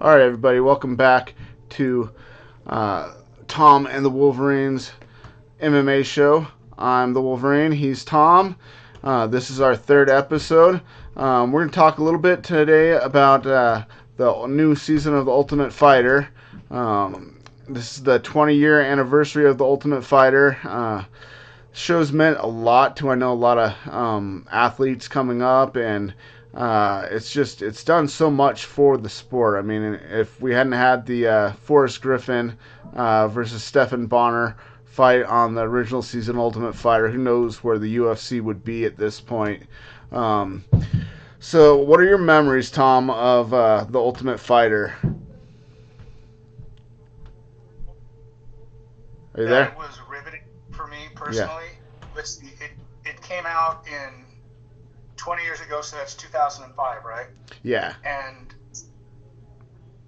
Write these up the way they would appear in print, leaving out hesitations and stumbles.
All right, everybody, welcome back to Tom and the Wolverines MMA show. I'm the Wolverine. He's Tom. This is our third episode. We're going to talk a little bit today about the new season of The Ultimate Fighter. This is the 20-year anniversary of The Ultimate Fighter. Show's meant a lot to, I know, a lot of athletes coming up, and it's done so much for the sport. I mean, if we hadn't had the Forrest Griffin versus Stephan Bonnar fight on the original season Ultimate Fighter, who knows where the UFC would be at this point. So what are your memories, Tom, of the Ultimate Fighter? Are you there? That was riveting for me Yeah. personally. It came out in 20 years ago, so that's 2005, right? Yeah. And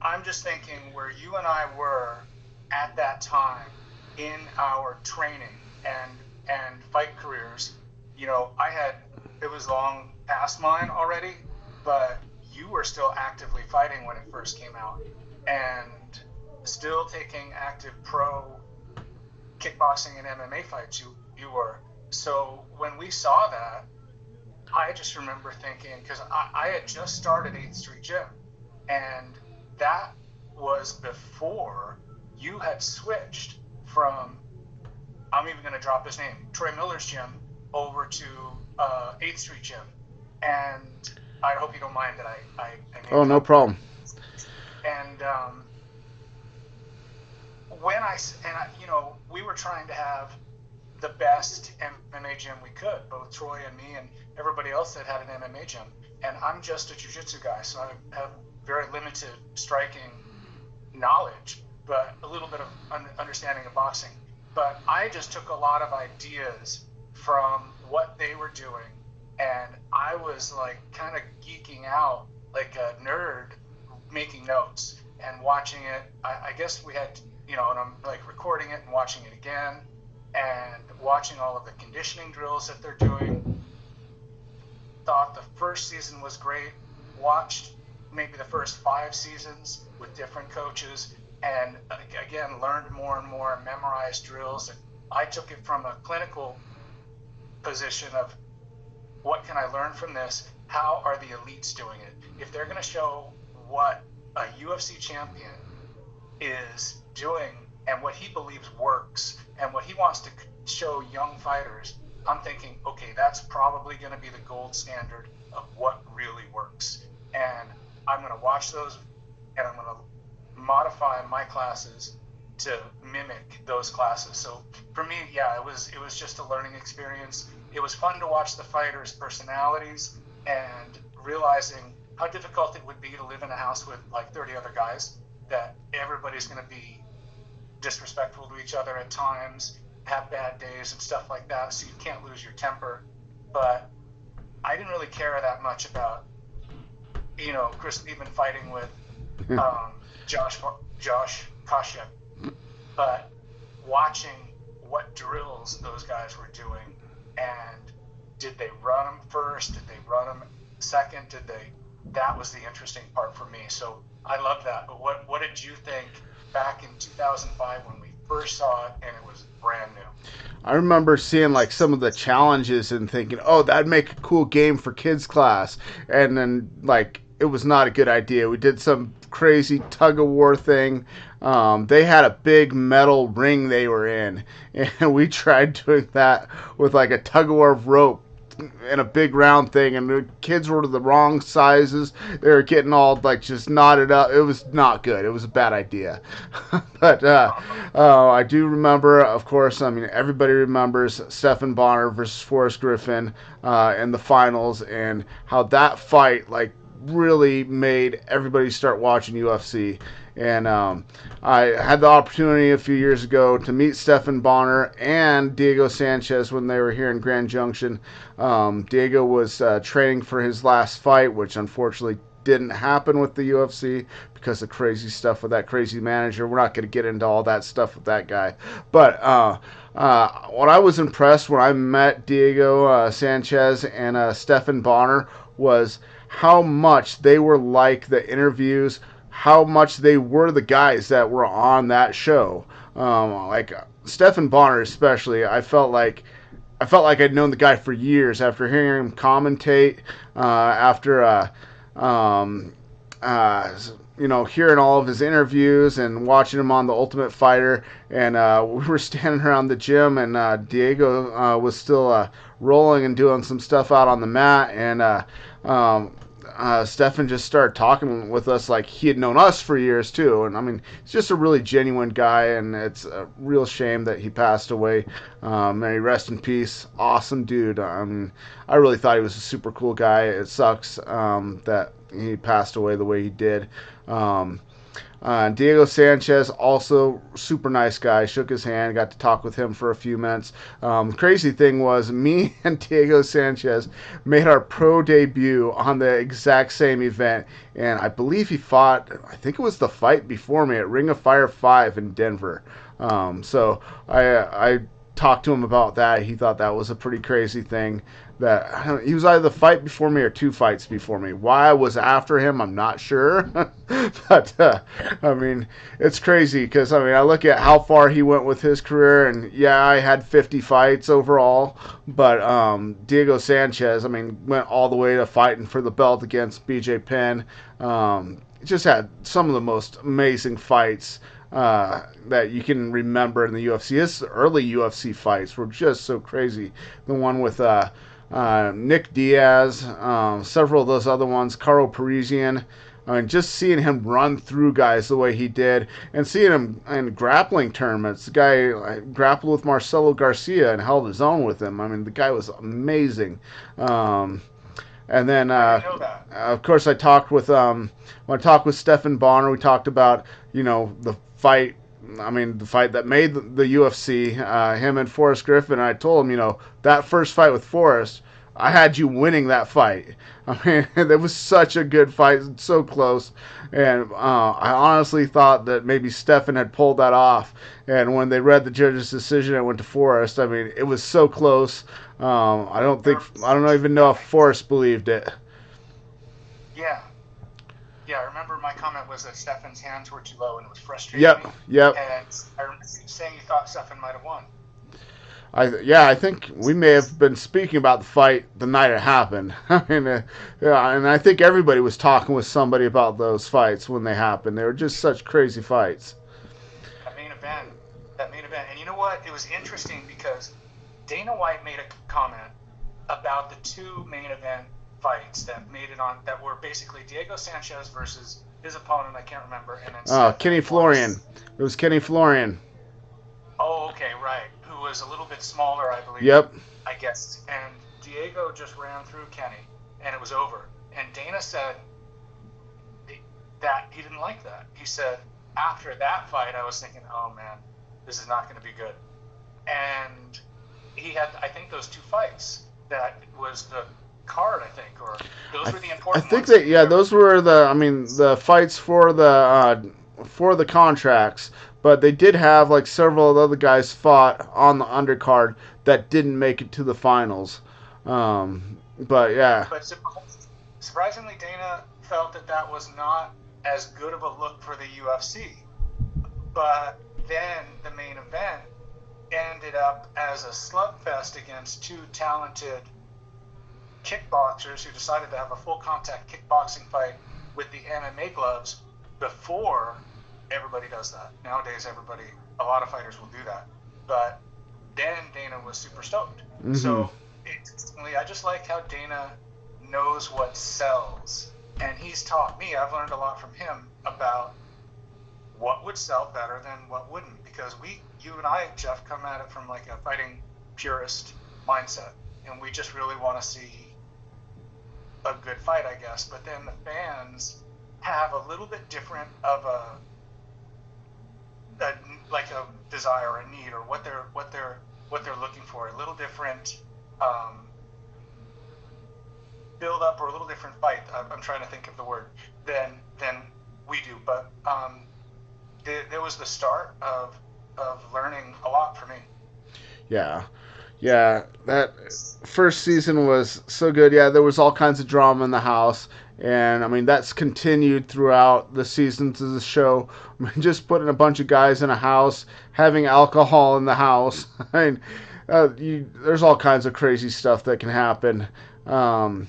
I'm just thinking where you and I were at that time in our training and fight careers. You know, it was long past mine already, but you were still actively fighting when it first came out and still taking active pro kickboxing and MMA fights. You were. So when we saw that, I just remember thinking, because I had just started 8th Street Gym, and that was before you had switched from, I'm even going to drop his name, Troy Miller's gym, over to 8th Street Gym. And I hope you don't mind that I Oh, no problem. And we were trying to have the best MMA gym we could, both Troy and me and everybody else that had an MMA gym. And I'm just a jiu-jitsu guy, so I have very limited striking knowledge, but a little bit of understanding of boxing. But I just took a lot of ideas from what they were doing, and I was like kind of geeking out like a nerd, making notes and watching it. I guess we had, and I'm like recording it and watching it again, and watching all of the conditioning drills that they're doing. Thought the first season was great. Watched maybe the first 5 seasons with different coaches, and again learned more and more, memorized drills. And I took it from a clinical position of what can I learn from this? How are the elites doing it? If they're going to show what a UFC champion is doing and what he believes works and what he wants to show young fighters, I'm thinking, okay, that's probably going to be the gold standard of what really works. And I'm going to watch those, and I'm going to modify my classes to mimic those classes. So for me, yeah, it was just a learning experience. It was fun to watch the fighters' personalities and realizing how difficult it would be to live in a house with like 30 other guys, that everybody's going to be disrespectful to each other at times, have bad days and stuff like that, so you can't lose your temper. But I didn't really care that much about, Chris even fighting with Josh Koscheck, but watching what drills those guys were doing, and did they run them first, did they run them second, that was the interesting part for me. So I love that. But what did you think back in 2005 when we first saw it and it was brand new? I remember seeing like some of the challenges and thinking, oh, that'd make a cool game for kids class. And then like it was not a good idea. We did some crazy tug of war thing. They had a big metal ring they were in, and we tried doing that with like a tug of war rope and a big round thing, and the kids were the wrong sizes. They were getting all like just knotted up. It was not good. It was a bad idea. But I do remember, of course, I mean, everybody remembers Stephan Bonnar versus Forrest Griffin in the finals, and how that fight like really made everybody start watching UFC. And I had the opportunity a few years ago to meet Stephan Bonnar and Diego Sanchez when they were here in Grand Junction. Diego was training for his last fight, which unfortunately didn't happen with the UFC because of crazy stuff with that crazy manager. We're not going to get into all that stuff with that guy. But what I was impressed when I met Diego Sanchez and Stephan Bonnar was how much they were like the interviews how much they were the guys that were on that show. Like Stephen Bonner, especially, I felt like I'd known the guy for years after hearing him commentate, after um, uh, hearing all of his interviews and watching him on The Ultimate Fighter. And we were standing around the gym, and Diego was still rolling and doing some stuff out on the mat. And um, Stefan just started talking with us like he had known us for years too. And I mean, he's just a really genuine guy, and it's a real shame that he passed away. May he rest in peace. Awesome dude. I mean, I really thought he was a super cool guy. It sucks that he passed away the way he did. Um, Diego Sanchez, also super nice guy. Shook his hand, got to talk with him for a few minutes. Crazy thing was, me and Diego Sanchez made our pro debut on the exact same event, and I believe he fought. I think it was the fight before me at Ring of Fire 5 in Denver. So I talked to him about that. He thought that was a pretty crazy thing. That he was either the fight before me or two fights before me. Why I was after him, I'm not sure. But I mean, it's crazy because I mean, I look at how far he went with his career, and yeah, I had 50 fights overall. But Diego Sanchez, I mean, went all the way to fighting for the belt against BJ Penn. Just had some of the most amazing fights that you can remember in the UFC. His early UFC fights were just so crazy. The one with Nick Diaz, several of those other ones, Caro Parisian. I mean, just seeing him run through guys the way he did, and seeing him in grappling tournaments. The guy grappled with Marcelo Garcia and held his own with him. I mean, the guy was amazing. And then, of course, when I talked with Stephen Bonner, we talked about, the fight. I mean, the fight that made the UFC, him and Forrest Griffin. And I told him, that first fight with Forrest, I had you winning that fight. I mean, it was such a good fight, so close. And I honestly thought that maybe Stephen had pulled that off. And when they read the judge's decision, it went to Forrest. I mean, it was so close. I don't even know if Forrest believed it. Yeah. Yeah, I remember my comment was that Stefan's hands were too low and it was frustrating Yep, me. yep. And I remember you saying you thought Stefan might have won. I think we may have been speaking about the fight the night it happened. I mean, yeah, and I think everybody was talking with somebody about those fights when they happened. They were just such crazy fights. That main event. That main event. And you know what? It was interesting because Dana White made a comment about the two main event fights that made it on, that were basically Diego Sanchez versus his opponent, I can't remember, and then Kenny Florian. It was Kenny Florian. Oh, okay, right. Who was a little bit smaller, I believe. Yep. I guess. And Diego just ran through Kenny, and it was over. And Dana said that he didn't like that. He said, after that fight, I was thinking, oh man, this is not going to be good. And he had, I think, those two fights. That was the card, I think, or those were the important. I think that those were the fights for the contracts, but they did have like several of the other guys fought on the undercard that didn't make it to the finals. But yeah. But surprisingly, Dana felt that was not as good of a look for the UFC. But then the main event ended up as a slugfest against two talented kickboxers who decided to have a full contact kickboxing fight with the MMA gloves before everybody does that. Nowadays, a lot of fighters will do that. But then Dana was super stoked. Mm-hmm. So I just like how Dana knows what sells. And he's taught me, I've learned a lot from him about what would sell better than what wouldn't. Because you and I, Jeff, come at it from like a fighting purist mindset. And we just really want to see a good fight, I guess. But then the fans have a little bit different of a desire, a need, or what they're looking for. A little different build up, or a little different fight. I'm trying to think of the word than we do. But there was the start of learning a lot for me. Yeah. Yeah, that first season was so good. Yeah, there was all kinds of drama in the house, And I mean that's continued throughout the seasons of the show. I mean, just putting a bunch of guys in a house, having alcohol in the house. I mean, there's all kinds of crazy stuff that can happen. Um,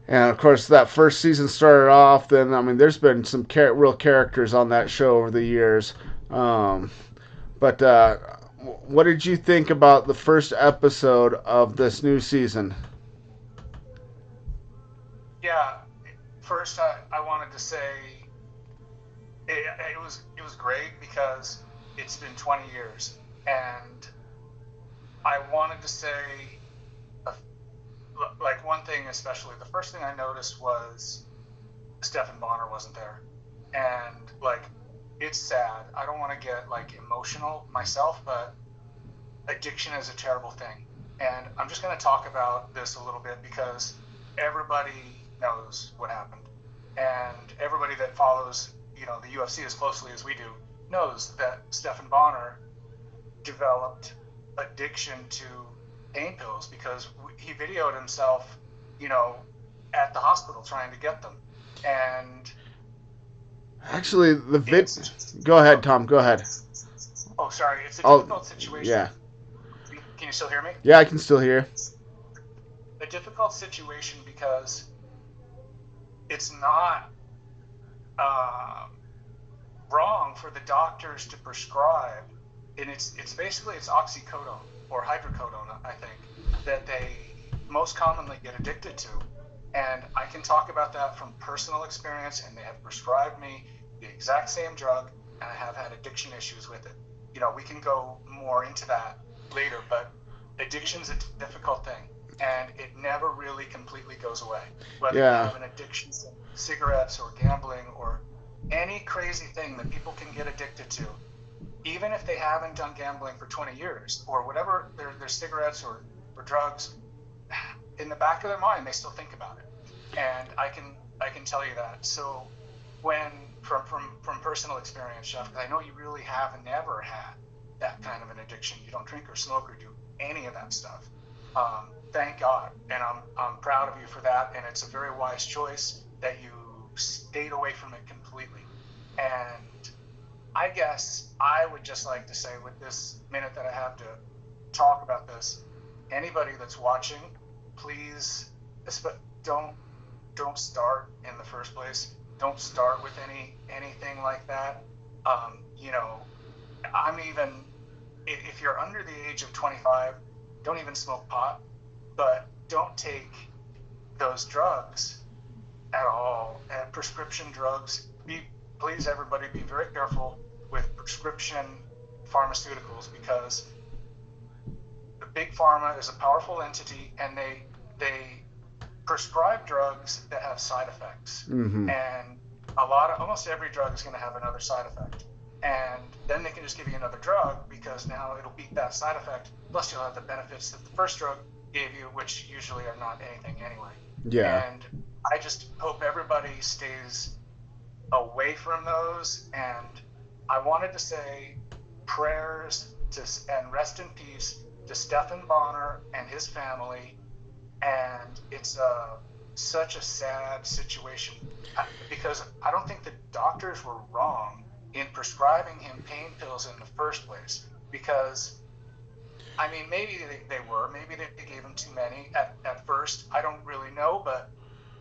and of course, that first season started off. Then I mean, there's been some real characters on that show over the years. Um, but what did you think about the first episode of this new season? Yeah, first I wanted to say it was great because it's been 20 years, and I wanted to say a, like one thing especially. The first thing I noticed was Stephen Bonner wasn't there, and like it's sad. I don't want to get like emotional myself, but addiction is a terrible thing, and I'm just going to talk about this a little bit because everybody knows what happened, and everybody that follows the UFC as closely as we do knows that Stephen Bonner developed addiction to pain pills because he videoed himself, you know, at the hospital trying to get them. And Actually, the vid. it's, Go ahead, oh, Tom. Go ahead. oh, sorry, it's a Oh, difficult situation. yeah, Can you still hear me? yeah. I can still hear. A difficult situation because it's not uh, wrong for the doctors to prescribe, and it's basically it's oxycodone or hydrocodone, I think, that they most commonly get addicted to. And I can talk about that from personal experience, and they have prescribed me the exact same drug, and I have had addiction issues with it. We can go more into that later, but addiction's a difficult thing, and it never really completely goes away. Whether you Yeah. have an addiction to cigarettes or gambling or any crazy thing that people can get addicted to, even if they haven't done gambling for 20 years or whatever, their cigarettes or drugs, in the back of their mind, they still think about it. And I can tell you that. So when from personal experience, Jeff, because I know you really have never had that kind of an addiction. You don't drink or smoke or do any of that stuff. Thank God, and I'm proud of you for that. And it's a very wise choice that you stayed away from it completely. And I guess I would just like to say, with this minute that I have to talk about this, anybody that's watching, please don't don't start in the first place. Don't start with anything like that. You know, I'm even if you're under the age of 25, don't even smoke pot, but don't take those drugs at all. And prescription drugs, please everybody be very careful with prescription pharmaceuticals because the big pharma is a powerful entity, and they prescribe drugs that have side effects. Mm-hmm. And almost every drug is going to have another side effect. And then they can just give you another drug because now it'll beat that side effect. Plus, you'll have the benefits that the first drug gave you, which usually are not anything anyway. Yeah. And I just hope everybody stays away from those. And I wanted to say prayers and rest in peace to Stephen Bonner and his family. And it's such a sad situation because I don't think the doctors were wrong in prescribing him pain pills in the first place. Because I mean, maybe they were, maybe they gave him too many at first. I don't really know, but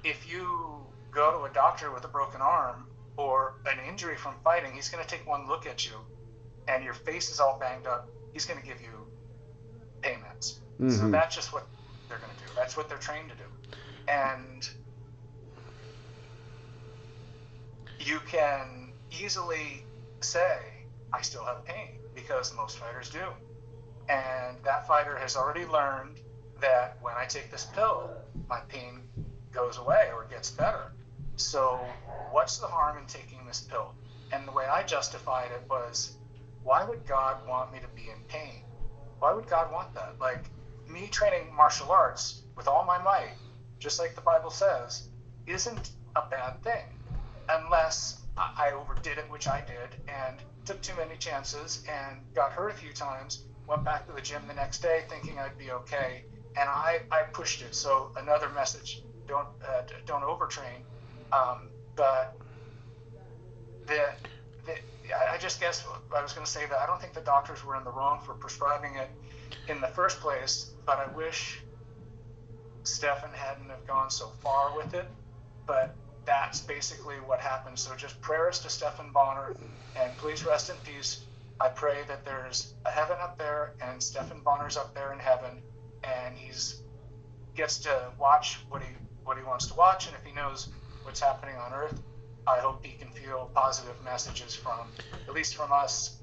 if you go to a doctor with a broken arm or an injury from fighting, he's going to take one look at you, and your face is all banged up. He's going to give you pain meds. So Mm-hmm. that's just what they're going to do. That's what they're trained to do. And you can easily say, I still have pain, because most fighters do. And that fighter has already learned that when I take this pill, my pain goes away or gets better. So what's the harm in taking this pill? And the way I justified it was, why would God want me to be in pain? Why would God want that? Like, me training martial arts with all my might, just like the Bible says, isn't a bad thing unless I overdid it, which I did, and took too many chances and got hurt a few times, went back to the gym the next day thinking I'd be okay, and I pushed it. So another message, don't overtrain. But the, the I just guess I was going to say that I don't think the doctors were in the wrong for prescribing it in the first place, but I wish Stefan hadn't have gone so far with it. But that's basically what happened. So just prayers to Stefan Bonner, and please rest in peace. I pray that there's a heaven up there, and Stefan Bonner's up there in heaven, and he's gets to watch what he wants to watch, and if he knows what's happening on Earth, I hope he can feel positive messages from, at least from us,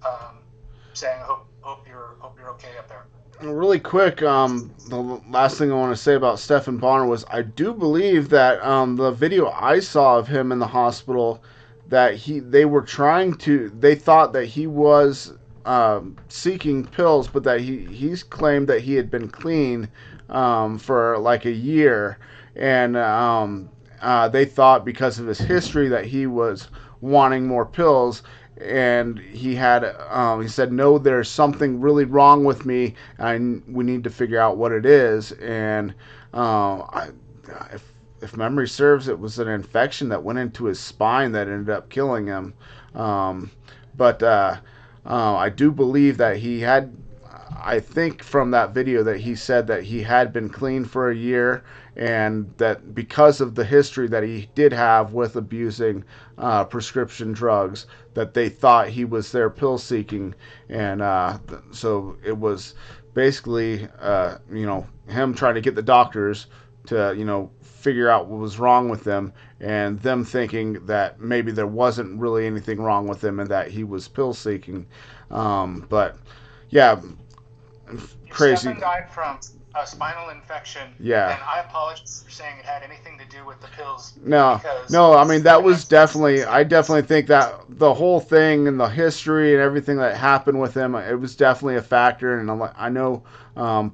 saying hope you're okay up there. Really quick, the last thing I want to say about Stephen Bonner was I do believe that the video I saw of him in the hospital, that they thought that he was seeking pills, but that he's claimed that he had been clean for like a year, and they thought because of his history that he was wanting more pills, and he said, no, there's something really wrong with me, and we need to figure out what it is. And if memory serves, it was an infection that went into his spine that ended up killing him. But I do believe that he had, I think from that video that he said that he had been clean for a year, and that because of the history that he did have with abusing prescription drugs, that they thought he was there pill seeking, and so it was basically him trying to get the doctors to figure out what was wrong with them, and them thinking that maybe there wasn't really anything wrong with him and that he was pill seeking. But yeah, If crazy. Stefan died from a spinal infection, Yeah. then I apologize for saying it had anything to do with the pills, No, because no. I mean, that was definitely. I definitely think that the whole thing and the history and everything that happened with him, it was definitely a factor. And I know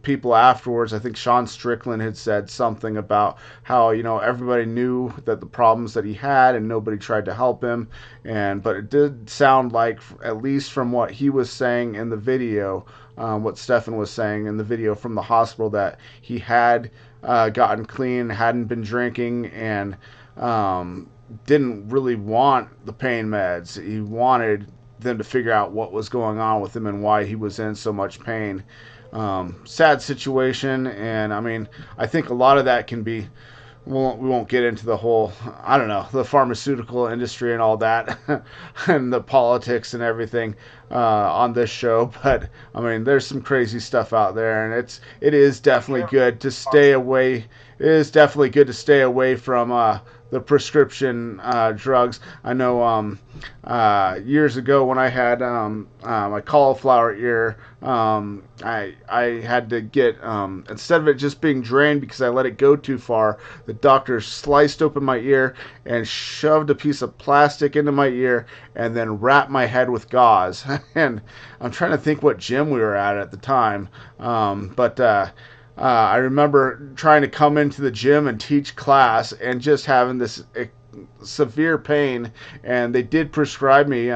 people afterwards. I think Sean Strickland had said something about how everybody knew that the problems that he had and nobody tried to help him. But it did sound like, at least from what he was saying in the video, what Stefan was saying in the video from the hospital, that he had gotten clean, hadn't been drinking, and didn't really want the pain meds. He wanted them to figure out what was going on with him and why he was in so much pain. Sad situation, and I mean, I think a lot of that can be. We won't get into the whole, I don't know, the pharmaceutical industry and all that, and the politics and everything on this show. But I mean, there's some crazy stuff out there, and it is definitely good to stay away. It is definitely good to stay away from the prescription drugs. I know years ago when I had my cauliflower ear, I had to get, instead of it just being drained because I let it go too far, the doctor sliced open my ear and shoved a piece of plastic into my ear and then wrapped my head with gauze. And I'm trying to think what gym we were at the time, but I remember trying to come into the gym and teach class and just having this severe pain, and they did prescribe me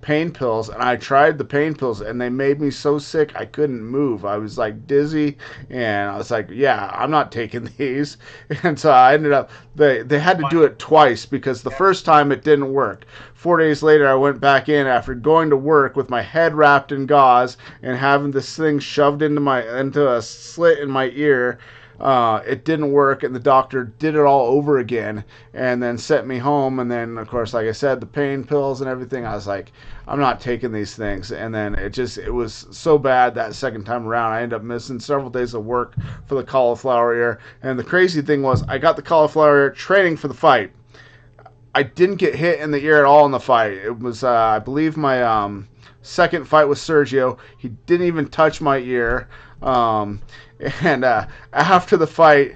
pain pills, and I tried the pain pills, and they made me so sick I couldn't move. I was like dizzy, and I was like, yeah, I'm not taking these. And so I ended up, they had to do it twice because the first time it didn't work. 4 days later, I went back in after going to work with my head wrapped in gauze and having this thing shoved into a slit in my ear. It didn't work, and the doctor did it all over again, and then sent me home. And then, of course, like I said, the pain pills and everything, I was like, I'm not taking these things. And then it was so bad that second time around, I ended up missing several days of work for the cauliflower ear. And the crazy thing was, I got the cauliflower ear training for the fight. I didn't get hit in the ear at all in the fight. It was, I believe, my second fight with Sergio. He didn't even touch my ear. And after the fight,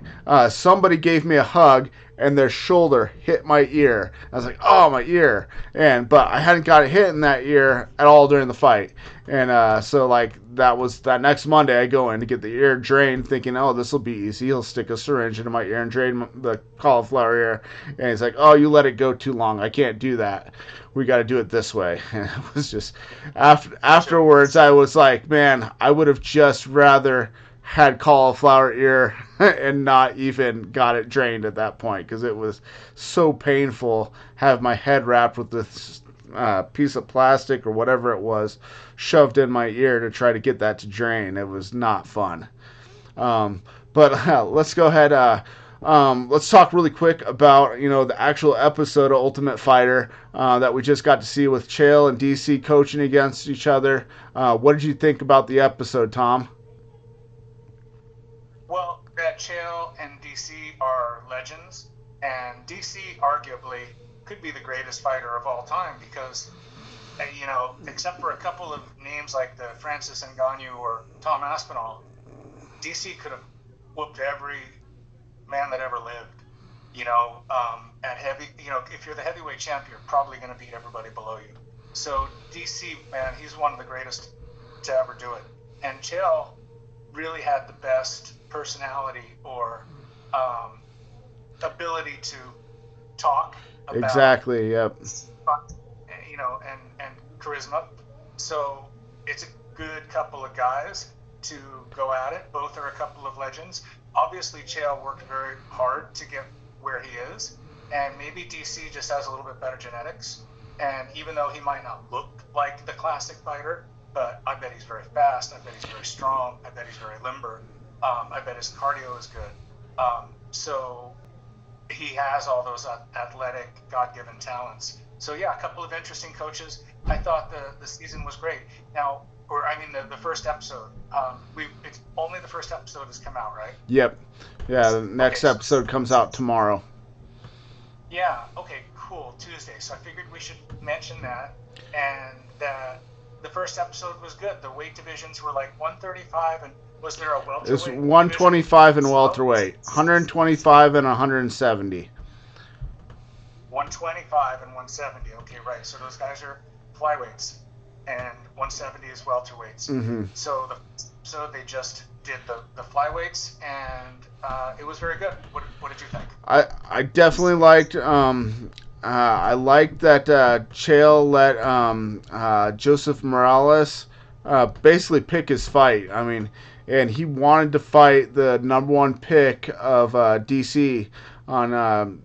somebody gave me a hug, and their shoulder hit my ear. I was like, "Oh, my ear!" But I hadn't got it hit in that ear at all during the fight. And so like that next Monday, I go in to get the ear drained, thinking, "Oh, this will be easy. He'll stick a syringe into my ear and drain the cauliflower ear." And he's like, "Oh, you let it go too long. I can't do that. We got to do it this way." And it was just afterwards, I was like, "Man, I would have just rather had cauliflower ear and not even got it drained at that point because it was so painful. Have my head wrapped with this piece of plastic or whatever it was shoved in my ear to try to get that to drain. It was not fun. Um, but let's go ahead. Let's talk really quick about the actual episode of Ultimate Fighter that we just got to see with Chael and DC coaching against each other. What did you think about the episode, Tom? Well, that Chael and DC are legends, and DC arguably could be the greatest fighter of all time because, except for a couple of names like the Francis Ngannou or Tom Aspinall, DC could have whooped every man that ever lived. At heavy, if you're the heavyweight champ, you're probably going to beat everybody below you. So DC, man, he's one of the greatest to ever do it. And Chael really had the best personality or ability to talk about Exactly. Yep. and charisma. So it's a good couple of guys to go at it. Both are a couple of legends. Obviously, Chael worked very hard to get where he is, and maybe DC just has a little bit better genetics. And even though he might not look like the classic fighter, but I bet he's very fast. I bet he's very strong. I bet he's very limber. I bet his cardio is good. So he has all those athletic, God-given talents. So yeah, a couple of interesting coaches. I thought the season was great. Now, the first episode. It's only the first episode has come out, right? Yep. Yeah. The next episode comes out tomorrow. Yeah. Okay. Cool. Tuesday. So I figured we should mention that, and that the first episode was good. The weight divisions were like 135, and was there a welterweight? It's 125 and welterweight, 125 and 170. 125 and 170. Okay, right. So those guys are flyweights, and 170 is welterweights. Mm-hmm. So they just did the flyweights, and it was very good. What did you think? I definitely liked. I liked that Chael let Joseph Morales basically pick his fight. I mean, and he wanted to fight the number one pick of DC on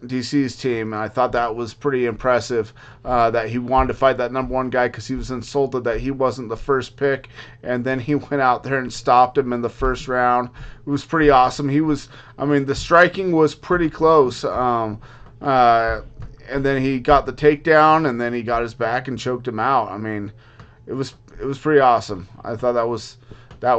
DC's team. And I thought that was pretty impressive that he wanted to fight that number one guy because he was insulted that he wasn't the first pick. And then he went out there and stopped him in the first round. It was pretty awesome. The striking was pretty close. And then he got the takedown, and then he got his back and choked him out. I mean, it was pretty awesome. I thought that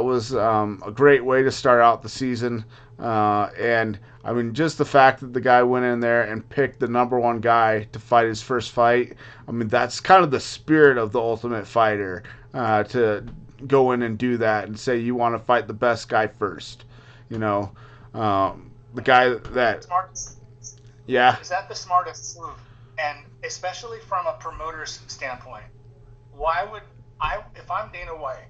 was a great way to start out the season. And I mean, just the fact that the guy went in there and picked the number one guy to fight his first fight. I mean, that's kind of the spirit of the Ultimate Fighter, to go in and do that and say you want to fight the best guy first. The guy that. Yeah. Is that the smartest move? And especially from a promoter's standpoint, why would if I'm Dana White,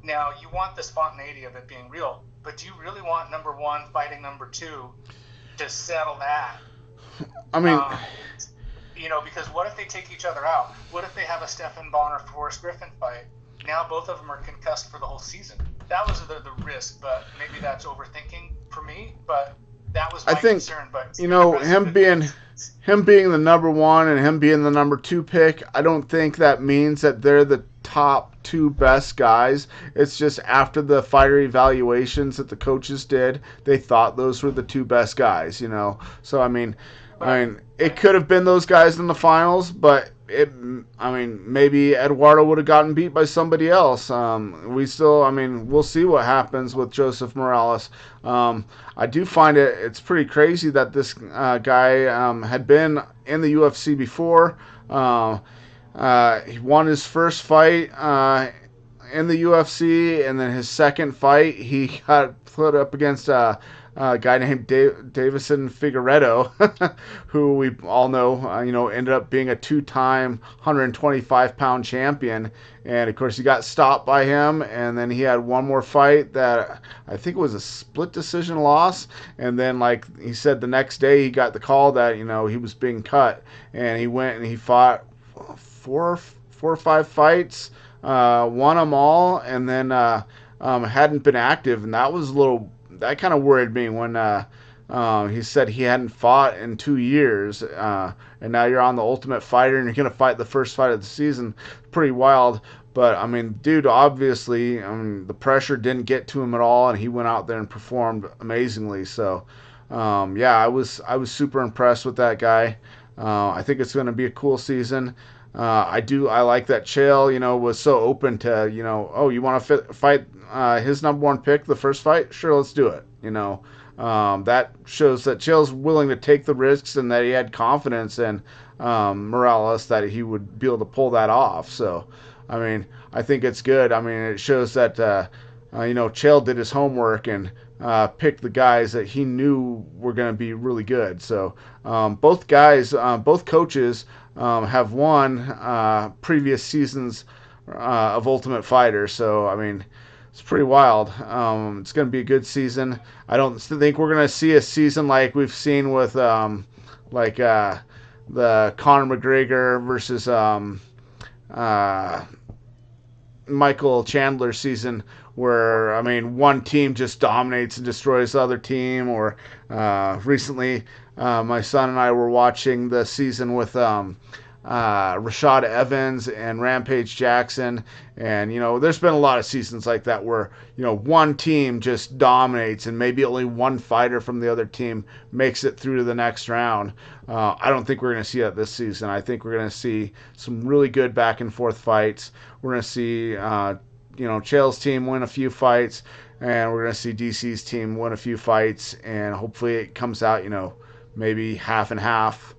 now you want the spontaneity of it being real, but do you really want number one fighting number two to settle that? I mean, because what if they take each other out? What if they have a Stephan Bonner Forrest Griffin fight? Now both of them are concussed for the whole season. That was the risk, but maybe that's overthinking for me, but that was my concern. But him being the number one and him being the number two pick, I don't think that means that they're the top two best guys. It's just after the fighter evaluations that the coaches did, they thought those were the two best guys. So I mean, it could have been those guys in the finals, but maybe Eduardo would have gotten beat by somebody else. We'll see what happens with Joseph Morales. I do find it's pretty crazy that this guy had been in the UFC before. He won his first fight in the UFC, and then his second fight, he got put up against a guy named Davison Figueiredo, who we all know, ended up being a two-time 125-pound champion. And, of course, he got stopped by him, and then he had one more fight that I think it was a split decision loss. And then, like he said, the next day he got the call that, he was being cut. And he went and he fought four or five fights, won them all, and then hadn't been active, and that kind of worried me when he said he hadn't fought in 2 years, and now you're on the Ultimate Fighter and you're gonna fight the first fight of the season. Pretty wild. But I mean, dude, obviously, I mean, the pressure didn't get to him at all, and he went out there and performed amazingly. So, yeah, I was super impressed with that guy. I think it's going to be a cool season. I like that Chael, was so open to, oh, you want to fight his number one pick the first fight? Sure, let's do it. That shows that Chael's willing to take the risks and that he had confidence in Morales that he would be able to pull that off. So, I mean, I think it's good. I mean, it shows that Chael did his homework and picked the guys that he knew were going to be really good. So both coaches have won previous seasons of Ultimate Fighter. So I mean, it's pretty wild. It's going to be a good season. I don't think we're going to see a season like we've seen with like the Conor McGregor versus uh, Michael Chandler season where I mean one team just dominates and destroys the other team. Or recently, my son and I were watching the season with Rashad Evans and Rampage Jackson, and there's been a lot of seasons like that where one team just dominates and maybe only one fighter from the other team makes it through to the next round. I don't think we're going to see that this season. I think we're going to see some really good back and forth fights. We're going to see Chael's team win a few fights, and we're going to see DC's team win a few fights, and hopefully it comes out maybe half and half.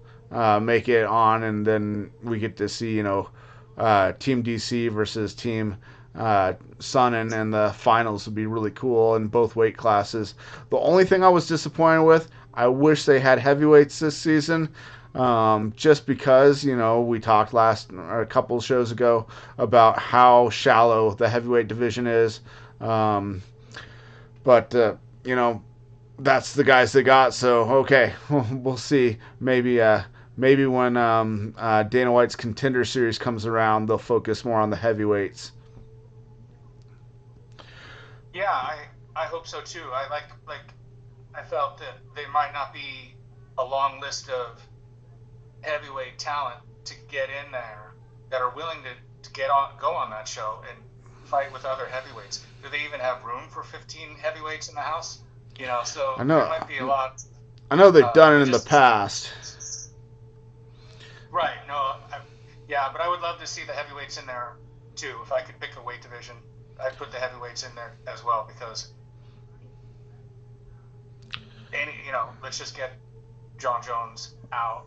Make it on, and then we get to see Team DC versus Team Sonnen, and the finals would be really cool in both weight classes. The only thing I was disappointed with, I wish they had heavyweights this season. Just because we talked a couple shows ago about how shallow the heavyweight division is, but that's the guys they got. So okay, we'll see. Maybe when Dana White's Contender Series comes around, they'll focus more on the heavyweights. Yeah, I hope so too. I felt that there might not be a long list of heavyweight talent to get in there that are willing to go on that show and fight with other heavyweights. Do they even have room for 15 heavyweights in the house? So I know. there might be a lot. I know they've done it in the past. Right. No. Yeah, but I would love to see the heavyweights in there too. If I could pick a weight division, I'd put the heavyweights in there as well because let's just get John Jones out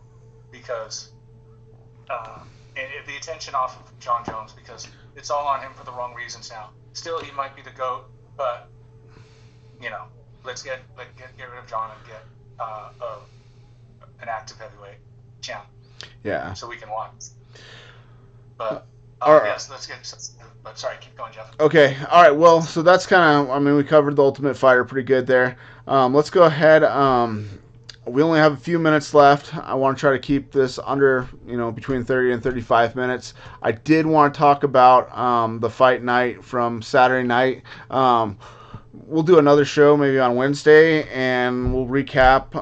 because and the attention off of John Jones because it's all on him for the wrong reasons now. Still, he might be the GOAT, but let's get rid of John and get an active heavyweight champ. Yeah. So we can watch. But yes, let's get. But sorry, keep going, Jeff. Okay. All right. Well, so that's kind of. I mean, we covered the Ultimate Fighter pretty good there. Let's go ahead. We only have a few minutes left. I want to try to keep this under, between 30 and 35 minutes. I did want to talk about the fight night from Saturday night. We'll do another show maybe on Wednesday, and we'll recap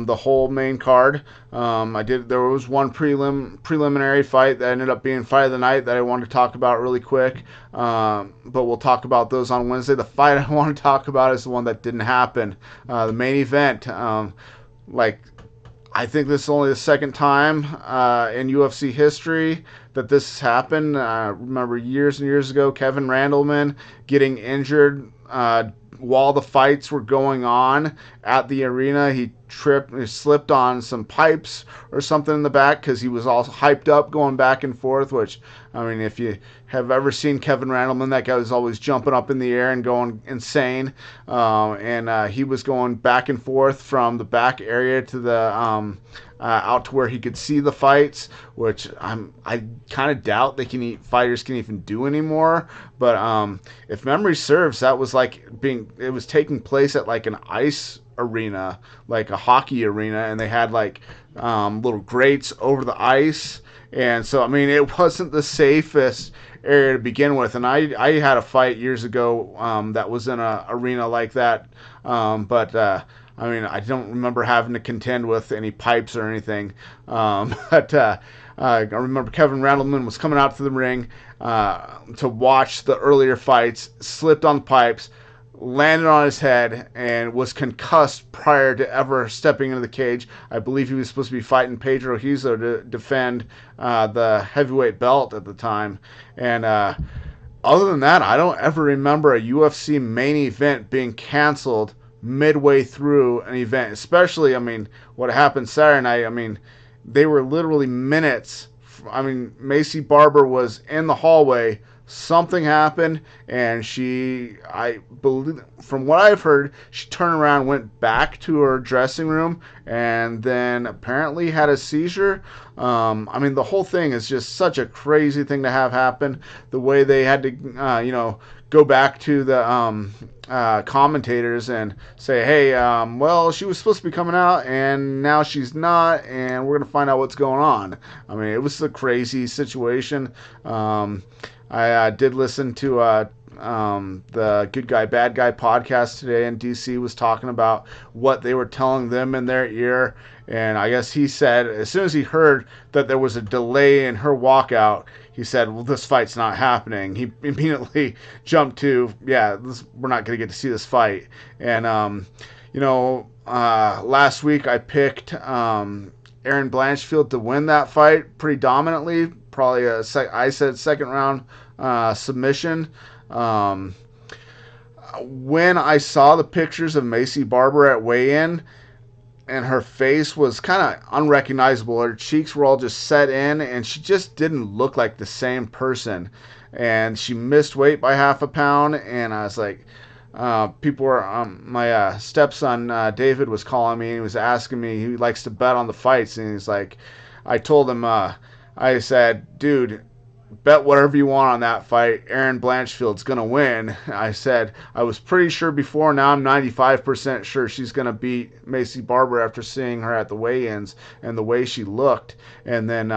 the whole main card. There was one preliminary fight that ended up being fight of the night that I wanted to talk about really quick, but we'll talk about those on Wednesday. The fight I want to talk about is the one that didn't happen, the main event. I think this is only the second time in UFC history that this has happened. Remember years and years ago, Kevin Randleman getting injured while the fights were going on at the arena. He slipped on some pipes or something in the back because he was all hyped up going back and forth, which, I mean, if you have ever seen Kevin Randleman, that guy was always jumping up in the air and going insane. And he was going back and forth from the back area to the out to where he could see the fights, which I kind of doubt fighters can even do anymore. But if memory serves, that was it was taking place at like an ice arena, like a hockey arena, and they had like little grates over the ice, And so, I mean, it wasn't the safest area to begin with. And I had a fight years ago that was in a arena like that. But I mean, I don't remember having to contend with any pipes or anything. But I remember Kevin Randleman was coming out to the ring to watch the earlier fights, slipped on pipes, landed on his head, and was concussed prior to ever stepping into the cage. I believe he was supposed to be fighting Pedro Hizo to defend the heavyweight belt at the time. And other than that, I don't ever remember a UFC main event being canceled midway through an event. Especially, I mean, what happened Saturday night. I mean, they were literally minutes. I mean, Macy Barber was in the hallway. Something happened, and I believe, from what I've heard, she turned around, went back to her dressing room, and then apparently had a seizure. I mean, the whole thing is just such a crazy thing to have happen. The way they had to, go back to the commentators and say, hey, well, she was supposed to be coming out, and now she's not, and we're going to find out what's going on. I mean, it was a crazy situation. I did listen to the Good Guy, Bad Guy podcast today, and DC was talking about what they were telling them in their ear. And I guess he said, as soon as he heard that there was a delay in her walkout, he said, well, this fight's not happening. He immediately jumped to, we're not going to get to see this fight. And, last week I picked Aaron Blanchfield to win that fight pretty dominantly. Probably I said second round submission. When I saw the pictures of Macy Barber at weigh-in, and her face was kind of unrecognizable. Her cheeks were all just set in, and she just didn't look like the same person. And she missed weight by half a pound, and I was like, people were, my stepson David was calling me, and he was asking me, he likes to bet on the fights, and he's like, I told him, I said, dude, bet whatever you want on that fight. Aaron Blanchfield's going to win. I said, I was pretty sure before. Now I'm 95% sure she's going to beat Macy Barber after seeing her at the weigh-ins and the way she looked. And then,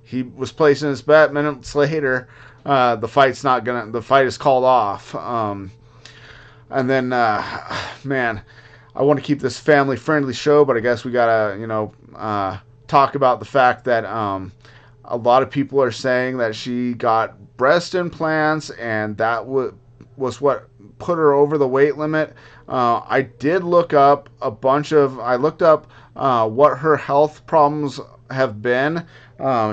he was placing his bet. Minutes later, the fight is called off. And then, man, I want to keep this family-friendly show, but I guess we got to, talk about the fact that, a lot of people are saying that she got breast implants, and that was what put her over the weight limit. I did look up what her health problems have been.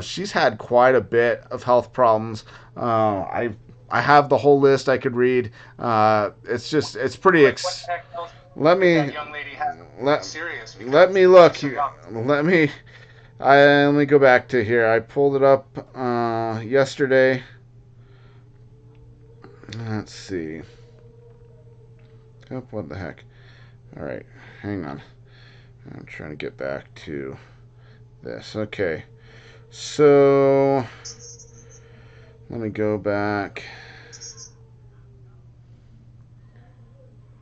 She's had quite a bit of health problems. I have the whole list I could read. It's pretty. What the heck else Let did me that young lady have? let Serious. let Because me look. so young. Let me go back to here. I pulled it up yesterday. Let's see. Oh, what the heck? All right, hang on. I'm trying to get back to this. Okay, so let me go back.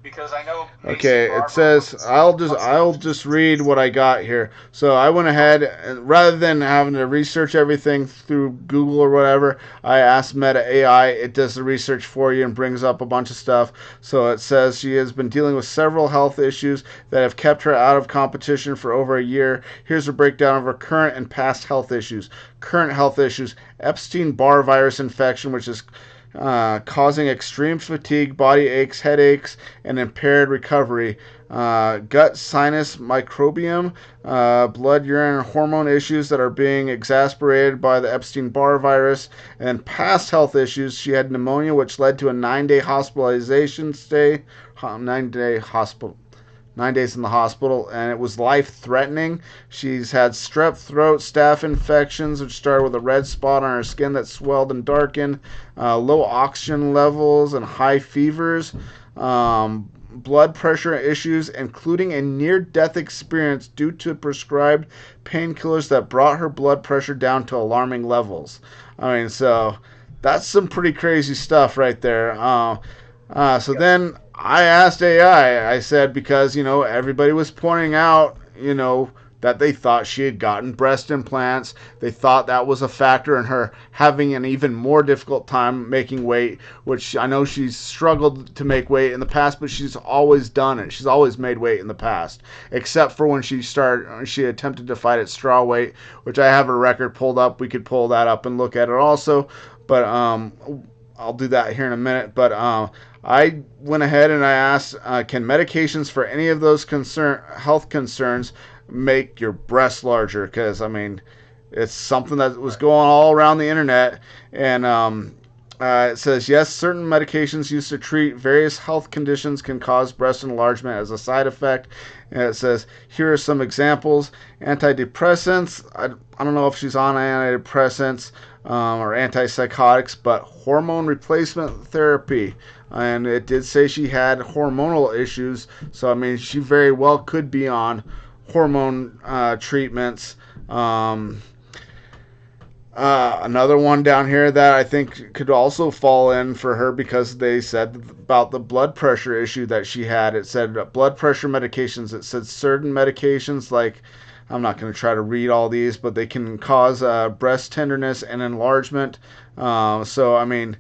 Because I know Okay, it says I'll just read what I got here. So I went ahead and rather than having to research everything through Google or whatever, I asked Meta AI. It does the research for you and brings up a bunch of stuff. So it says she has been dealing with several health issues that have kept her out of competition for over a year. Here's a breakdown of her current and past health issues. Current health issues: Epstein-Barr virus infection, which is causing extreme fatigue, body aches, headaches, and impaired recovery. Gut sinus microbiome, blood, urine, and hormone issues that are being exacerbated by the Epstein-Barr virus. And then past health issues: she had pneumonia, which led to a 9-day hospitalization stay, 9 days in the hospital, and it was life-threatening. She's had strep throat, staph infections, which started with a red spot on her skin that swelled and darkened, low oxygen levels, and high fevers, blood pressure issues, including a near-death experience due to prescribed painkillers that brought her blood pressure down to alarming levels. I mean, so that's some pretty crazy stuff right there. So then I asked AI, I said, because, everybody was pointing out, that they thought she had gotten breast implants. They thought that was a factor in her having an even more difficult time making weight, which I know she's struggled to make weight in the past, but she's always done it. She's always made weight in the past, except for when she attempted to fight at straw weight, which I have a record pulled up. We could pull that up and look at it also, but I'll do that here in a minute. But I went ahead and I asked, can medications for any of those health concerns make your breasts larger? Because I mean, it's something that was going all around the internet, and it says yes, certain medications used to treat various health conditions can cause breast enlargement as a side effect. And it says here are some examples: antidepressants. I don't know if she's on antidepressants or antipsychotics, but hormone replacement therapy. And it did say she had hormonal issues, so I mean, she very well could be on hormone treatments. Another one down here that I think could also fall in for her, because they said about the blood pressure issue that she had. It said blood pressure medications. It said certain medications, like, I'm not going to try to read all these, but they can cause breast tenderness and enlargement. So, I mean,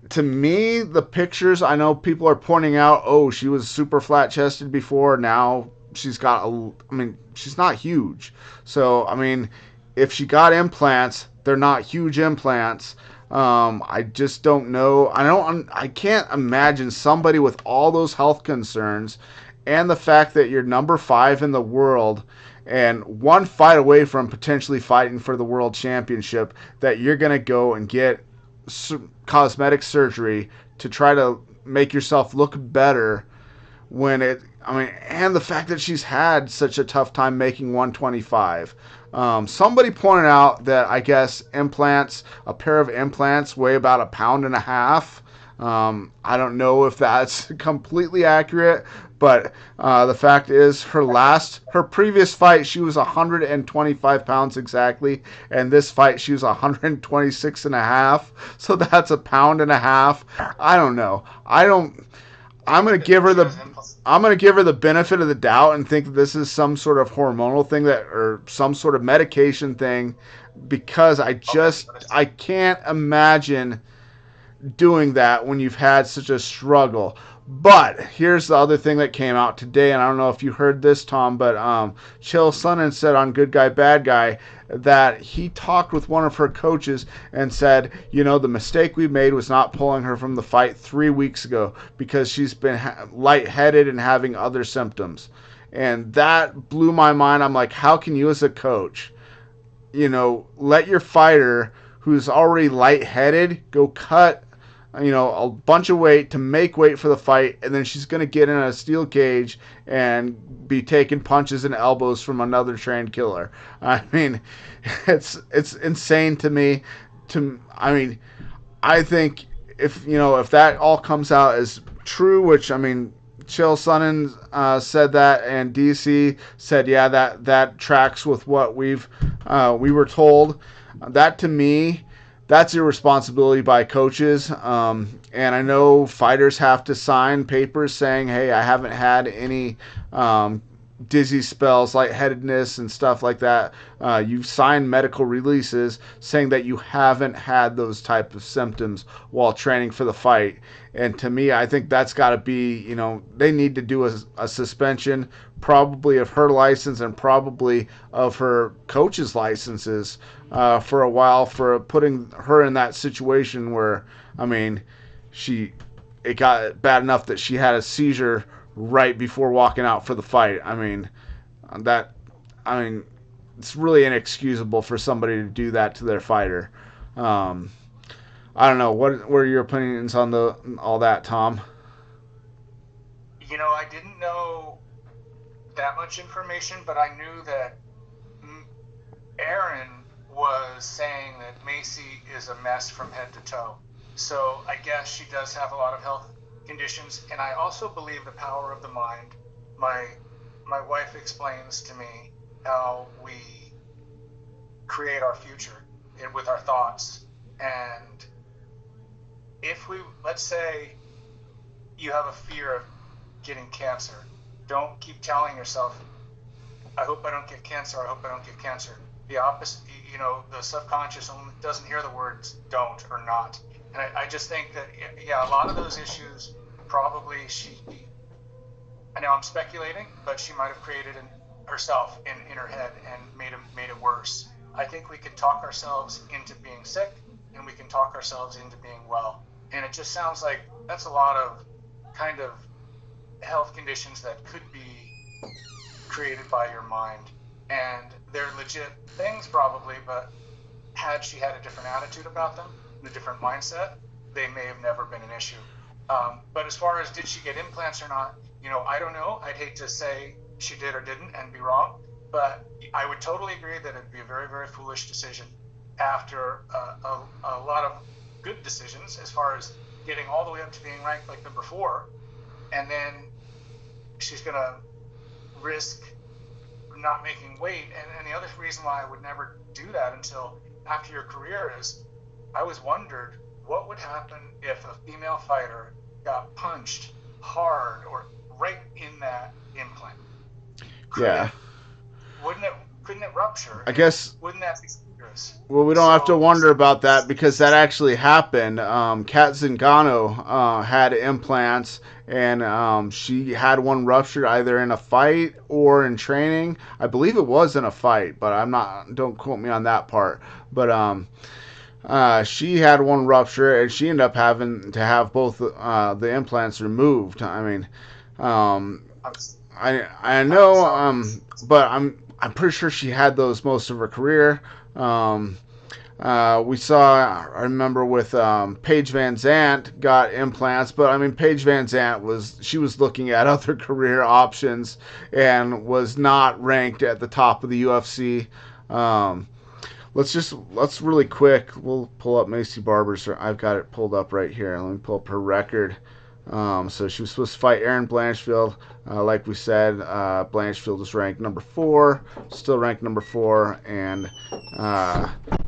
to me, the pictures, I know people are pointing out, oh, she was super flat chested before. Now she's got I mean, she's not huge. So, I mean, if she got implants, they're not huge implants. I just don't know. I can't imagine somebody with all those health concerns and the fact that you're number 5 in the world and one fight away from potentially fighting for the world championship, that you're going to go and get cosmetic surgery to try to make yourself look better when I mean, and the fact that she's had such a tough time making 125. Somebody pointed out that I guess a pair of implants weigh about 1.5 pounds. I don't know if that's completely accurate, but the fact is, her previous fight, she was 125 pounds exactly, and this fight she was 126 and a half. So that's 1.5 pounds. I don't know. I'm gonna give her the I'm gonna give her the benefit of the doubt and think that this is some sort of hormonal thing or some sort of medication thing, because I can't imagine doing that when you've had such a struggle. But here's the other thing that came out today, and I don't know if you heard this, Tom, but Chael Sonnen said on Good Guy Bad Guy that he talked with one of her coaches and said, the mistake we made was not pulling her from the fight 3 weeks ago, because she's been lightheaded and having other symptoms. And that blew my mind. I'm like, how can you as a coach, let your fighter who's already lightheaded go cut a bunch of weight to make weight for the fight, and then she's going to get in a steel cage and be taking punches and elbows from another trained killer. I mean, it's insane to me. I mean, I think if that all comes out as true, which I mean, Chael Sonnen said that, and DC said, yeah, that tracks with what we were told. That to me, that's irresponsibility by coaches. And I know fighters have to sign papers saying, hey, I haven't had any dizzy spells, lightheadedness, and stuff like that. You've signed medical releases saying that you haven't had those type of symptoms while training for the fight. And to me, I think that's got to be, they need to do a suspension, probably of her license and probably of her coach's licenses for a while, for putting her in that situation where, I mean, it got bad enough that she had a seizure right before walking out for the fight. I mean, it's really inexcusable for somebody to do that to their fighter. I don't know. What are your opinions on all that, Tom? I didn't know that much information, but I knew that Aaron was saying that Macy is a mess from head to toe. So I guess she does have a lot of health conditions, and I also believe the power of the mind. My wife explains to me how we create our future with our thoughts. And let's say you have a fear of getting cancer, don't keep telling yourself I hope I don't get cancer. I hope I don't get cancer. The opposite, the subconscious only doesn't hear the words don't or not. And I just think that, yeah, a lot of those issues probably I know I'm speculating, but she might have created herself in her head and made it worse. I think we can talk ourselves into being sick, and we can talk ourselves into being well. And it just sounds like that's a lot of kind of health conditions that could be created by your mind. And they're legit things probably, but had she had a different attitude about them, and a different mindset, they may have never been an issue. But as far as did she get implants or not, I don't know. I'd hate to say she did or didn't and be wrong, but I would totally agree that it'd be a very, very foolish decision after a lot of good decisions as far as getting all the way up to being ranked like number four, and then she's going to risk not making weight. And the other reason why I would never do that until after your career is I always wondered what would happen if a female fighter got punched hard or right in that implant. Could Yeah. it, wouldn't it, couldn't it rupture? I And guess. wouldn't that be dangerous? Well, we don't have to So, wonder about that because that actually happened. Kat Zingano had implants, and she had one ruptured either in a fight or in training. I believe it was in a fight, but I'm not. Don't quote me on that part. But she had one rupture, and she ended up having to have both the implants removed. I mean, um, I'm, I I'm know, sorry. but I'm pretty sure she had those most of her career. Um, we saw, I remember with Paige Van Zant got implants, but I mean Paige Van Zant she was looking at other career options and was not ranked at the top of the UFC. Um, let's really quick. We'll pull up Macy Barber's. I've got it pulled up right here. Let me pull up her record. So she was supposed to fight Erin Blanchfield. Like we said, Blanchfield was ranked number four, still ranked number four, and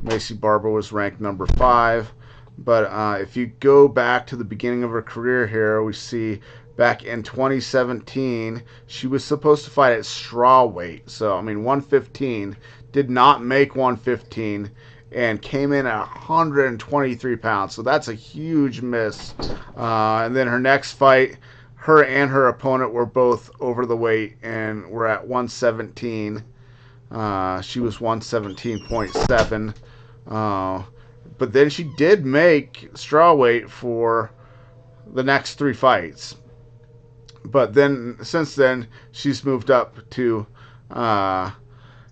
Macy Barber was ranked number five. But if you go back to the beginning of her career here, we see back in 2017 she was supposed to fight at straw weight. So I mean 115, did not make 115 and came in at 123 pounds. So that's a huge miss. And then her next fight, her and her opponent were both over the weight and were at 117. She was 117.7. But then she did make straw weight for the next three fights. But then since then, she's moved up to. I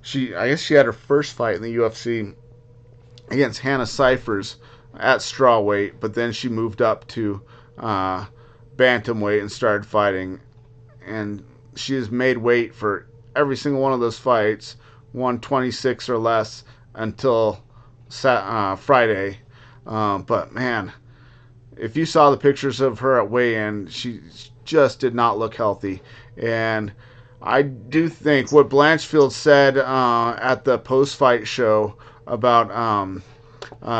guess she had her first fight in the UFC against Hannah Cyphers at strawweight, but then she moved up to bantamweight and started fighting. And she has made weight for every single one of those fights, 126 or less until Friday. But man, if you saw the pictures of her at weigh-in, she just did not look healthy. And I do think what Blanchfield said at the post-fight show about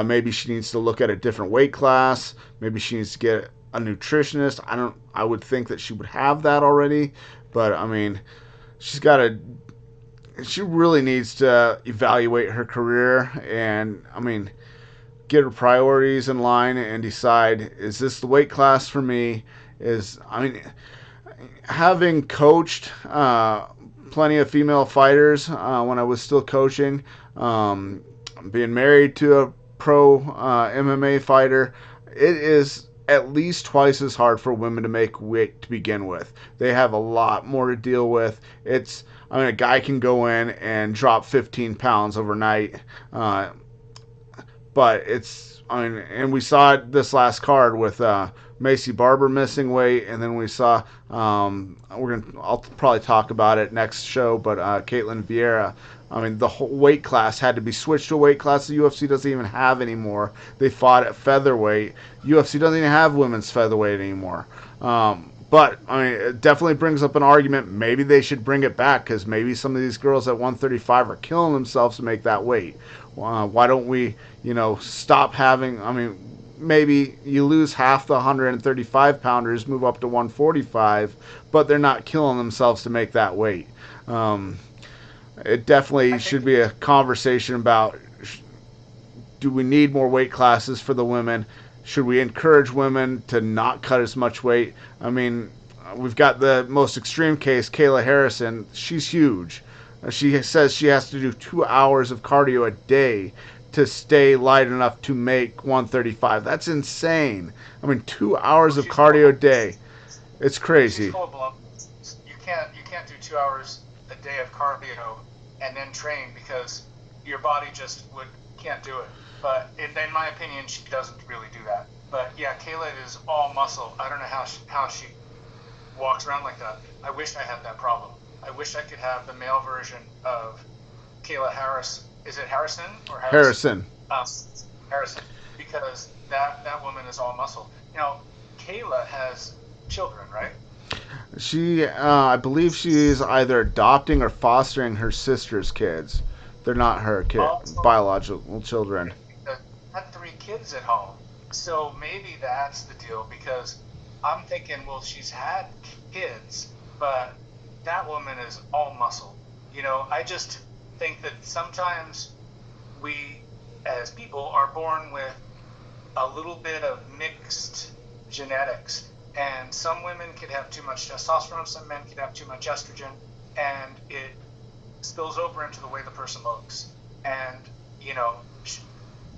maybe she needs to look at a different weight class. Maybe she needs to get a nutritionist. I would think that she would have that already, but I mean, she's got to. She really needs to evaluate her career, and I mean, get her priorities in line and decide: is this the weight class for me? I mean, having coached plenty of female fighters when I was still coaching, being married to a pro MMA fighter, it is at least twice as hard for women to make weight to begin with. They have a lot more to deal with. I mean, a guy can go in and drop 15 pounds overnight, but I mean, and we saw it this last card with Macy Barber missing weight, and then we saw I'll probably talk about it next show, but Caitlin Vieira. I mean, the whole weight class had to be switched to a weight class the UFC doesn't even have anymore. They fought at featherweight. UFC doesn't even have women's featherweight anymore. But I mean, it definitely brings up an argument. Maybe they should bring it back because maybe some of these girls at 135 are killing themselves to make that weight. Why don't we, stop having? I mean, maybe you lose half the 135 pounders, move up to 145, but they're not killing themselves to make that weight. It definitely I should think be a conversation about, do we need more weight classes for the women? Should we encourage women to not cut as much weight? I mean, we've got the most extreme case, Kayla Harrison. She's huge. She says she has to do 2 hours of cardio a day to stay light enough to make 135. That's insane. I mean, 2 hours well, of she's full of cardio a day. balloons. It's She's crazy. full of balloons. You can't do 2 hours a day of cardio and then train because your body just would can't do it. But in my opinion, she doesn't really do that. But yeah, Kayla is all muscle. I don't know how she walks around like that. I wish I had that problem. I wish I could have the male version of Kayla Harris. Is it Harrison or Harrison? Harrison. Um, Harrison, because that woman is all muscle. Kayla has children, right? I believe she's either adopting or fostering her sister's kids. They're not her Also, biological children. had 3 kids at home, so maybe that's the deal. Because I'm thinking, well, she's had kids, but that woman is all muscle. I just think that sometimes we, as people, are born with a little bit of mixed genetics. And some women could have too much testosterone, some men could have too much estrogen, and it spills over into the way the person looks. And,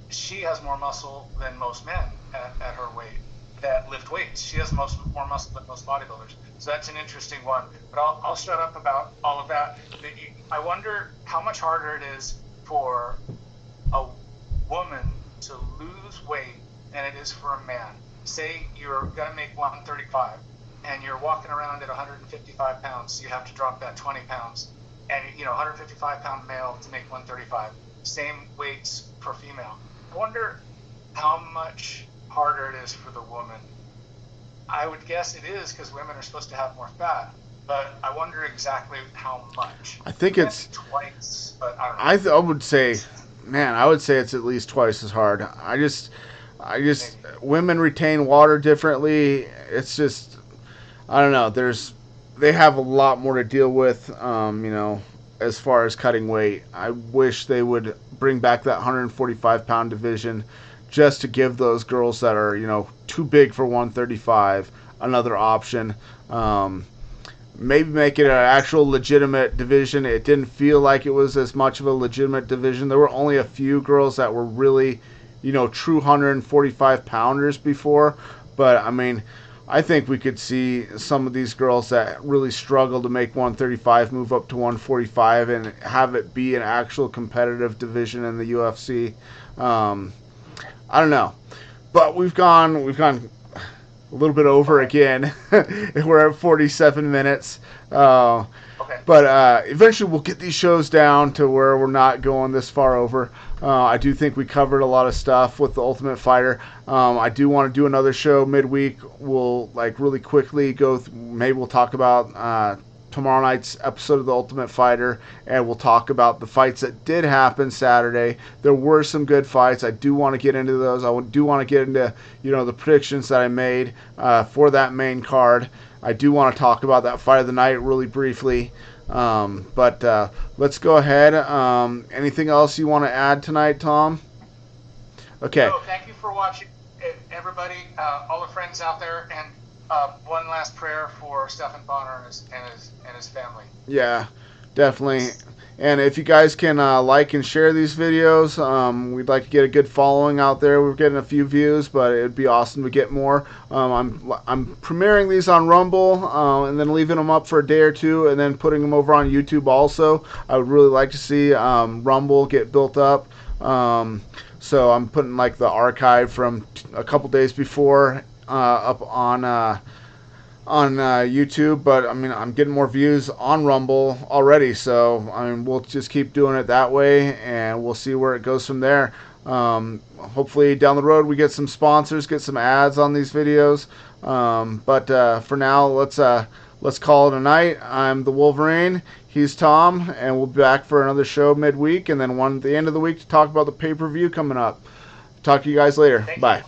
she has more muscle than most men at her weight that lift weights. She has more muscle than most bodybuilders. So that's an interesting one. But I'll shut up about all of that. I wonder how much harder it is for a woman to lose weight than it is for a man. Say you're going to make 135 and you're walking around at 155 pounds, so you have to drop that 20 pounds. And, 155-pound male to make 135. Same weights for female. I wonder how much harder it is for the woman. I would guess it is because women are supposed to have more fat, but I wonder exactly how much. I think It can't it's. be twice, but I don't know. I would say, man, I would say it's at least twice as hard. I just, Maybe. women retain water differently. It's just, I don't know. They have a lot more to deal with. As far as cutting weight, I wish they would bring back that 145-pound division, just to give those girls that are too big for 135 another option. Um, Maybe make it an actual legitimate division. It didn't feel like it was as much of a legitimate division. There were only a few girls that were really, true 145 pounders before. But I mean, I think we could see some of these girls that really struggle to make 135 move up to 145 and have it be an actual competitive division in the UFC. Um, I don't know, but we've gone a little bit over Okay. again. We're at 47 minutes. Uh, Okay. but eventually we'll get these shows down to where we're not going this far over. I do think we covered a lot of stuff with the Ultimate Fighter. I do want to do another show midweek. We'll really quickly maybe we'll talk about tomorrow night's episode of the Ultimate Fighter, and we'll talk about the fights that did happen Saturday. There were some good fights. I do want to get into those. I do want to get into the predictions that I made for that main card. I do want to talk about that fight of the night really briefly. But let's go ahead. Anything else you want to add tonight, Tom? Okay. No, thank you for watching, everybody, all the friends out there, and one last prayer for Stefan Bonner and his family. Yeah, definitely. And if you guys can like and share these videos, we'd like to get a good following out there. We're getting a few views, but it'd be awesome to get more. I'm premiering these on Rumble and then leaving them up for a day or two, and then putting them over on YouTube also. I would really like to see Rumble get built up. So I'm putting the archive from a couple days before up on YouTube, but I mean, I'm getting more views on Rumble already, so I mean, we'll just keep doing it that way, and we'll see where it goes from there. Hopefully, down the road, we get some sponsors, get some ads on these videos. But for now, let's call it a night. I'm the Wolverine. He's Tom, and we'll be back for another show midweek, and then one at the end of the week to talk about the pay-per-view coming up. Talk to you guys later. Thank Bye. you.